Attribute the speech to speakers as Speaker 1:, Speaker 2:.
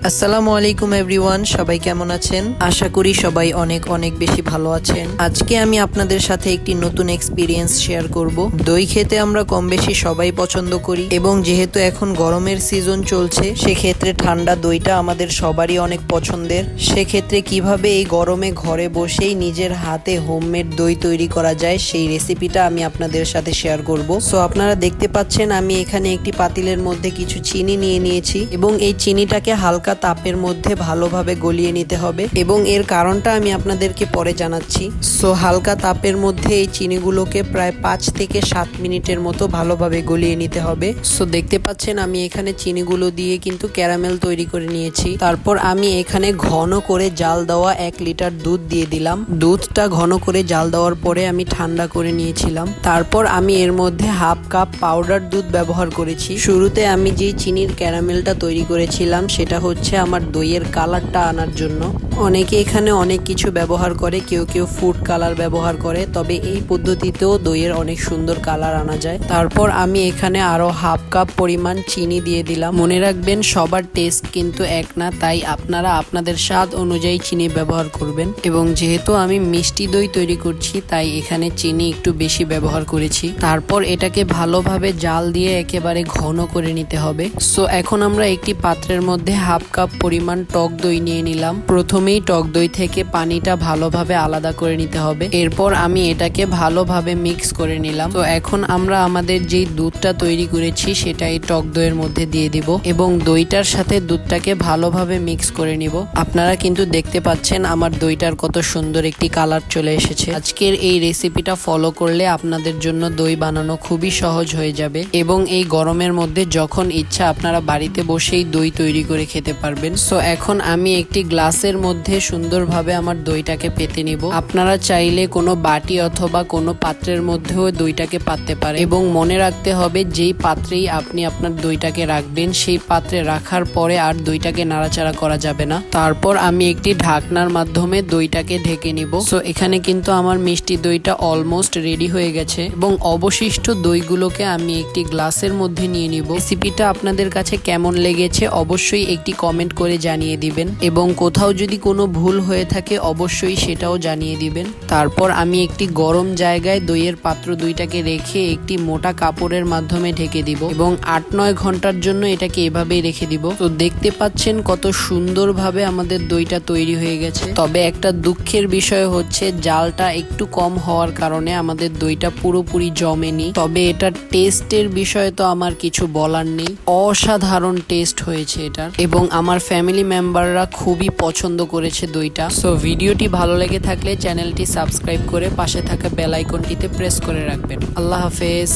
Speaker 1: আসসালামু আলাইকুম এভরিওয়ান, সবাই কেমন আছেন? আশা করি সবাই অনেক অনেক বেশি ভালো আছেন। আজকে আমি আপনাদের সাথে একটি নতুন এক্সপিরিয়েন্স শেয়ার করব। দই খেতে আমরা কম বেশি সবাই পছন্দ করি এবং যেহেতু এখন গরমের সিজন চলছে, সেক্ষেত্রে ঠান্ডা দইটা আমাদের সবারই অনেক পছন্দের। সেক্ষেত্রে কিভাবে এই গরমে ঘরে বসেই নিজের হাতে হোমমেড দই তৈরি করা যায় সেই রেসিপিটা আমি আপনাদের সাথে শেয়ার করব। সো আপনারা দেখতে পাচ্ছেন আমি এখানে একটি পাতিলের মধ্যে কিছু চিনি নিয়ে নিয়েছি এবং এই চিনিটাকে হালকা তাপের মধ্যে ভালোভাবে গলিয়ে নিতে হবে এবং এর কারণটা আমি আপনাদেরকে পরে জানাচ্ছি। সো হালকা তাপের মধ্যে এই চিনিগুলোকে প্রায় 5 থেকে 7 মিনিটের মতো ভালোভাবে গলিয়ে নিতে হবে। সো দেখতে পাচ্ছেন আমি এখানে চিনিগুলো দিয়ে কিন্তু ক্যারামেল তৈরি করে নিয়েছি। তারপর আমি এখানে ঘন করে জাল দেওয়া 1 লিটার দুধ দিয়ে দিলাম। দুধটা ঘন করে জাল দেওয়ার পরে আমি ঠান্ডা করে নিয়েছিলাম। তারপর আমি এর মধ্যে হাফ কাপ পাউডার দুধ ব্যবহার করেছি। শুরুতে আমি যে চিনির ক্যারামেলটা তৈরি করেছিলাম সেটা হচ্ছে আমার দইয়ের কালারটা আনার জন্য। অনেকে এখানে অনেক কিছু ব্যবহার করে, কেউ কেউ ফুড কালার ব্যবহার করে, তবে এই পদ্ধতিতেও দইয়ের অনেক সুন্দর কালার আনা যায়। তারপর আমি এখানে আরো হাফ কাপ পরিমাণ চিনি দিয়ে দিলাম। মনে রাখবেন সবার টেস্ট কিন্তু এক না, তাই আপনারা আপনাদের স্বাদ অনুযায়ী চিনি ব্যবহার করবেন। এবং যেহেতু আমি মিষ্টি দই তৈরি করছি তাই এখানে চিনি একটু বেশি ব্যবহার করেছি। তারপর এটাকে ভালোভাবে জাল দিয়ে একেবারে ঘন করে নিতে হবে। সো এখন আমরা একটি পাত্রের মধ্যে হাফ কাপ পরিমাণ টক দই নিয়ে নিলাম। প্রথমেই টক দই থেকে পানিটা ভালোভাবে আলাদা করে নিতে হবে। এরপর আমি এটাকে ভালোভাবে মিক্স করে নিলাম। তো এখন আমরা আমাদের যেই দুধটা তৈরি করেছি সেটা এই টক দইয়ের মধ্যে দিয়ে দিব এবং দইটার সাথে দুধটাকে ভালোভাবে মিক্স করে নিব। আপনারা কিন্তু দেখতে পাচ্ছেন আমার দইটার কত সুন্দর একটি কালার চলে এসেছে। আজকের এই রেসিপিটা ফলো করলে আপনাদের জন্য দই বানানো খুবই সহজ হয়ে যাবে এবং এই গরমের মধ্যে যখন ইচ্ছা আপনারা বাড়িতে বসেই দই তৈরি করে খেতে পারবেন। সো এখন আমি একটি গ্লাসের মধ্যে সুন্দরভাবে আমার দইটাকে পেতে নিব। আপনারা চাইলে কোনো বাটি অথবা কোনো পাত্রের মধ্যেও দইটাকে পাততে পারেন এবং মনে রাখতে হবে যেই পাত্রেই আপনি আপনার দইটাকে রাখবেন সেই পাত্রে রাখার পরে আর দইটাকে নাড়াচাড়া করা যাবে না। তারপর আমি একটি ঢাকনার মাধ্যমে দইটাকে ঢেকে নিব। সো এখানে কিন্তু আমার মিষ্টি দইটা অলমোস্ট রেডি হয়ে গেছে এবং অবশিষ্ট দইগুলোকে আমি একটি গ্লাসের মধ্যে নিয়ে নিব। রেসিপিটা আপনাদের কাছে কেমন লেগেছে অবশ্যই একটি কমেন্ট করে জানিয়ে দিবেন এবং কোথাও যদি কোনো ভুল হয়ে থাকে অবশ্যই সেটাও জানিয়ে দিবেন। তারপর আমি একটি গরম জায়গায় দইয়ের পাত্র দুইটাকে রেখে একটি মোটা কাপড়ের মাধ্যমে ঢেকে দিব এবং 8-9 ঘন্টার জন্য এটাকে এভাবেই রেখে দিব। তো দেখতে পাচ্ছেন কত সুন্দরভাবে আমাদের দইটা তৈরি হয়ে গেছে। তবে একটা দুঃখের বিষয় হচ্ছে জালটা একটু কম হওয়ার কারণে আমাদের দইটা পুরোপুরি জমেনি। তবে এটা টেস্টের বিষয়ে তো আমার কিছু বলার নেই, অসাধারণ টেস্ট হয়েছে এটার এবং আমার ফ্যামিলি মেম্বাররা খুবই পছন্দ করেছে দইটা। সো ভিডিওটি ভালো লেগে থাকলে চ্যানেলটি সাবস্ক্রাইব করে পাশে থাকা বেল আইকনটিতে প্রেস করে রাখবেন। আল্লাহ হাফেজ।